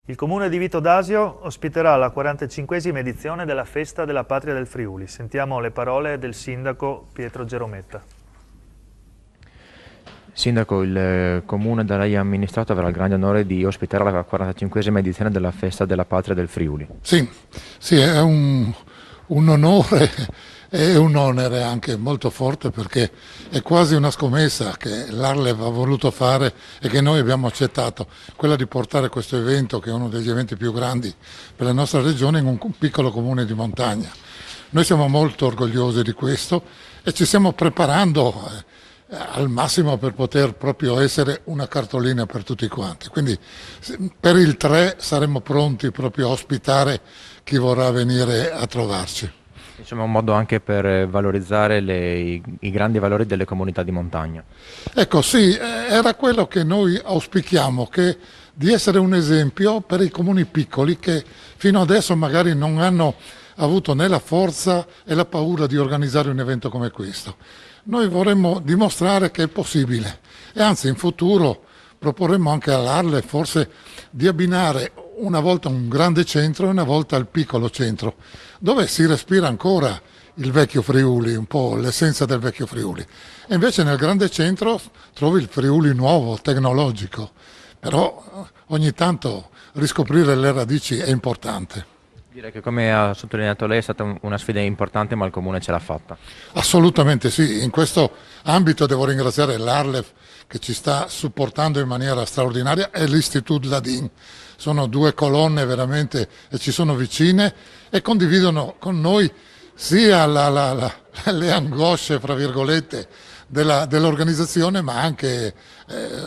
Il comune di Vito d'Asio ospiterà la 45esima edizione della Festa della Patria del Friuli. Sentiamo le parole del sindaco Pietro Gerometta. Sindaco, il comune da lei amministrato avrà il grande onore di ospitare la 45esima edizione della Festa della Patria del Friuli. Sì, è un onore e un onere anche molto forte, perché è quasi una scommessa che l'Arlev ha voluto fare e che noi abbiamo accettato, quella di portare questo evento, che è uno degli eventi più grandi per la nostra regione, in un piccolo comune di montagna. Noi siamo molto orgogliosi di questo e ci stiamo preparando al massimo per poter proprio essere una cartolina per tutti quanti. Quindi per il 3 saremo pronti proprio a ospitare chi vorrà venire a trovarci. Insomma, un modo anche per valorizzare i grandi valori delle comunità di montagna. Ecco, sì, era quello che noi auspichiamo, di essere un esempio per i comuni piccoli che fino adesso magari non hanno avuto né la forza e la paura di organizzare un evento come questo. Noi vorremmo dimostrare che è possibile e anzi in futuro proporremmo anche all'Arle forse di abbinare una volta un grande centro e una volta il piccolo centro, dove si respira ancora il vecchio Friuli, un po' l'essenza del vecchio Friuli. E invece nel grande centro trovi il Friuli nuovo, tecnologico, però ogni tanto riscoprire le radici è importante. Direi che, come ha sottolineato lei, è stata una sfida importante, ma il comune ce l'ha fatta. Assolutamente sì, in questo ambito devo ringraziare l'Arlev che ci sta supportando in maniera straordinaria e l'Istitut Ladin. Sono due colonne veramente e ci sono vicine e condividono con noi sia le angosce, fra virgolette, dell'organizzazione, ma anche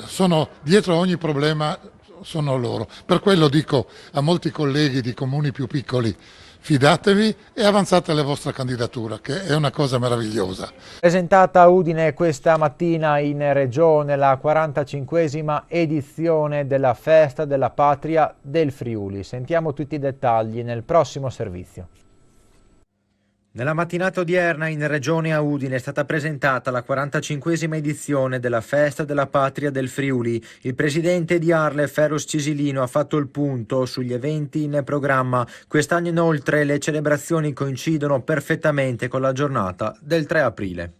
sono dietro ogni problema, sono loro. Per quello dico a molti colleghi di comuni più piccoli: fidatevi e avanzate la vostra candidatura, che è una cosa meravigliosa. Presentata a Udine questa mattina in Regione la 45esima edizione della Festa della Patria del Friuli. Sentiamo tutti i dettagli nel prossimo servizio. Nella mattinata odierna in Regione a Udine è stata presentata la 45esima edizione della Festa della Patria del Friuli. Il presidente di Arle, Feros Cisilino, ha fatto il punto sugli eventi in programma. Quest'anno inoltre le celebrazioni coincidono perfettamente con la giornata del 3 aprile.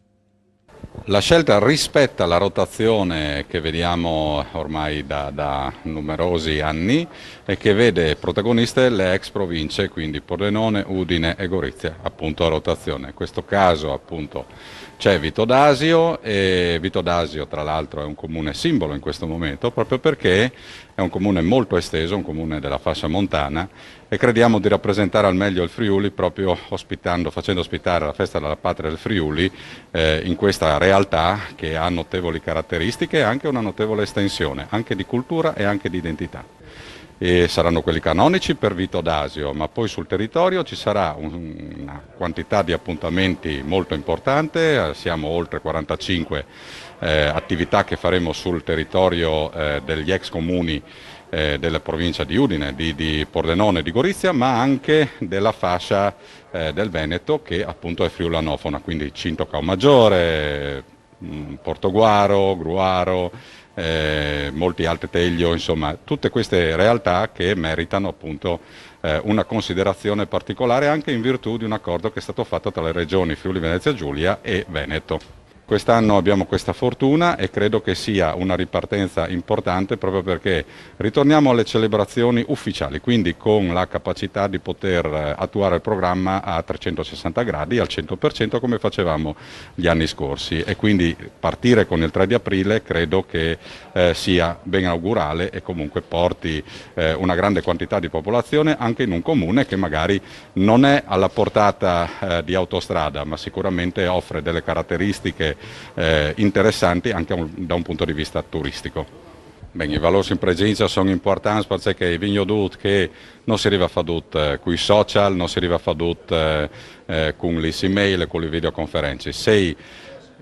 La scelta rispetta la rotazione che vediamo ormai da numerosi anni e che vede protagoniste le ex province, quindi Pordenone, Udine e Gorizia, appunto a rotazione. In questo caso appunto c'è Vito d'Asio, e Vito d'Asio tra l'altro è un comune simbolo in questo momento, proprio perché è un comune molto esteso, un comune della fascia montana, e crediamo di rappresentare al meglio il Friuli proprio facendo ospitare la Festa della Patria del Friuli in questa realtà che ha notevoli caratteristiche e anche una notevole estensione, anche di cultura e anche di identità. E saranno quelli canonici per Vito d'Asio, ma poi sul territorio ci sarà una quantità di appuntamenti molto importante, siamo oltre 45 attività che faremo sul territorio degli ex comuni della provincia di Udine, di Pordenone e di Gorizia, ma anche della fascia del Veneto che appunto è friulanofona, quindi Cinto Caomaggiore, Portoguaro, Gruaro, molti Alte Teglio, insomma tutte queste realtà che meritano appunto una considerazione particolare anche in virtù di un accordo che è stato fatto tra le regioni Friuli Venezia Giulia e Veneto. Quest'anno abbiamo questa fortuna e credo che sia una ripartenza importante proprio perché ritorniamo alle celebrazioni ufficiali, quindi con la capacità di poter attuare il programma a 360 gradi, al 100% come facevamo gli anni scorsi, e quindi partire con il 3 di aprile credo che sia ben augurale e comunque porti una grande quantità di popolazione anche in un comune che magari non è alla portata di autostrada, ma sicuramente offre delle caratteristiche interessanti anche da un punto di vista turistico. Bene, i valori in presenza sono importanti perché i vignodout che non si arriva a fare con i social, non si arriva a fare con le email e con le videoconferenze. Se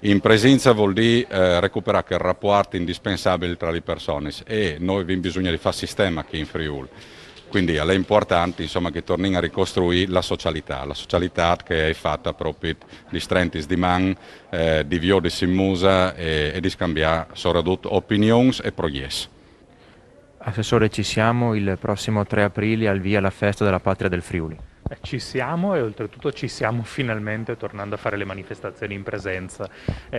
in presenza vuol dire recuperare il rapporto indispensabile tra le persone e noi abbiamo bisogno di fare sistema qui in Friuli. Quindi è importante insomma, che torni a ricostruire la socialità che è fatta proprio di strengths di man, di vio di simmusa e di scambiare soprattutto opinioni e progetti. Assessore, ci siamo, il prossimo 3 aprile al via la festa della Patria del Friuli. Ci siamo e oltretutto ci siamo finalmente tornando a fare le manifestazioni in presenza.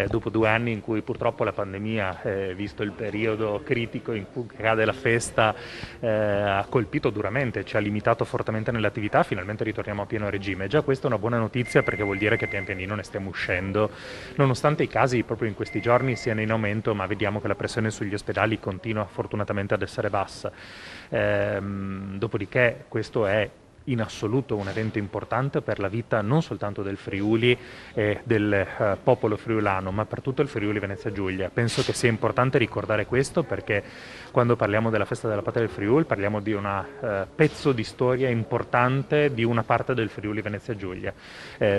Dopo 2 anni in cui purtroppo la pandemia, visto il periodo critico in cui cade la festa, ha colpito duramente, ci ha limitato fortemente nell'attività, finalmente ritorniamo a pieno regime. Già questa è una buona notizia perché vuol dire che pian pianino ne stiamo uscendo, nonostante i casi proprio in questi giorni siano in aumento, ma vediamo che la pressione sugli ospedali continua fortunatamente ad essere bassa. Dopodiché questo è in assoluto un evento importante per la vita non soltanto del Friuli e del popolo friulano, ma per tutto il Friuli Venezia Giulia. Penso che sia importante ricordare questo perché quando parliamo della festa della Patria del Friuli parliamo di un pezzo di storia importante di una parte del Friuli Venezia Giulia.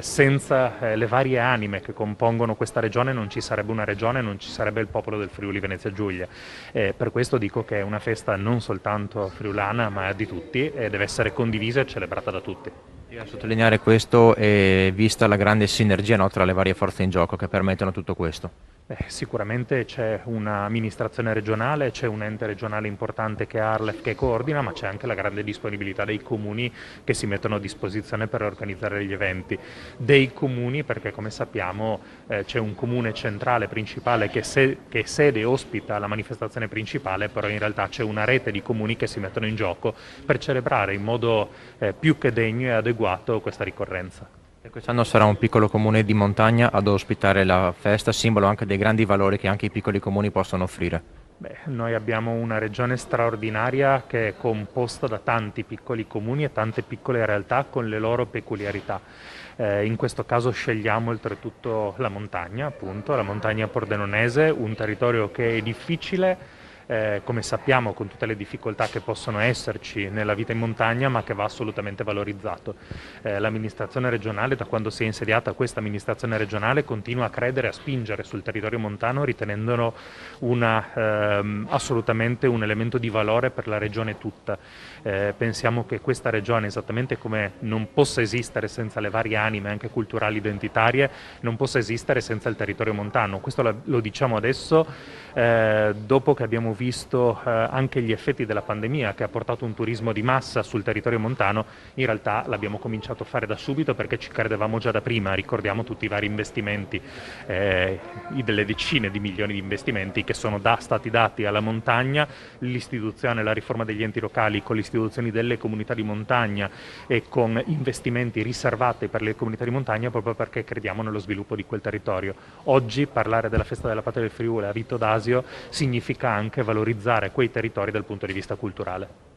Senza le varie anime che compongono questa regione non ci sarebbe una regione, non ci sarebbe il popolo del Friuli Venezia Giulia. Per questo dico che è una festa non soltanto friulana ma di tutti e deve essere condivisa e celebrata da tutti. A sottolineare questo è vista la grande sinergia, no, tra le varie forze in gioco che permettono tutto questo. Sicuramente c'è un'amministrazione regionale, c'è un ente regionale importante che è Arlef che coordina, ma c'è anche la grande disponibilità dei comuni che si mettono a disposizione per organizzare gli eventi. Dei comuni perché come sappiamo c'è un comune centrale principale che sede e ospita la manifestazione principale, però in realtà c'è una rete di comuni che si mettono in gioco per celebrare in modo più che degno e adeguato questa ricorrenza. E quest'anno sarà un piccolo comune di montagna ad ospitare la festa, simbolo anche dei grandi valori che anche i piccoli comuni possono offrire. Noi abbiamo una regione straordinaria che è composta da tanti piccoli comuni e tante piccole realtà con le loro peculiarità. In questo caso scegliamo oltretutto la montagna, appunto, la montagna pordenonese, un territorio che è difficile, come sappiamo con tutte le difficoltà che possono esserci nella vita in montagna, ma che va assolutamente valorizzato. L'amministrazione regionale, da quando si è insediata questa amministrazione regionale, continua a credere, a spingere sul territorio montano, ritenendolo assolutamente un elemento di valore per la regione tutta. Pensiamo che questa regione, esattamente come non possa esistere senza le varie anime anche culturali identitarie, non possa esistere senza il territorio montano. Questo lo diciamo adesso, dopo che abbiamo visto anche gli effetti della pandemia che ha portato un turismo di massa sul territorio montano. In realtà l'abbiamo cominciato a fare da subito perché ci credevamo già da prima, ricordiamo tutti i vari investimenti, delle decine di milioni di investimenti che sono stati dati alla montagna, l'istituzione, la riforma degli enti locali con le istituzioni delle comunità di montagna e con investimenti riservati per le comunità di montagna proprio perché crediamo nello sviluppo di quel territorio. Oggi parlare della festa della Patria del Friuli a Vito d'Asio significa anche valorizzare quei territori dal punto di vista culturale.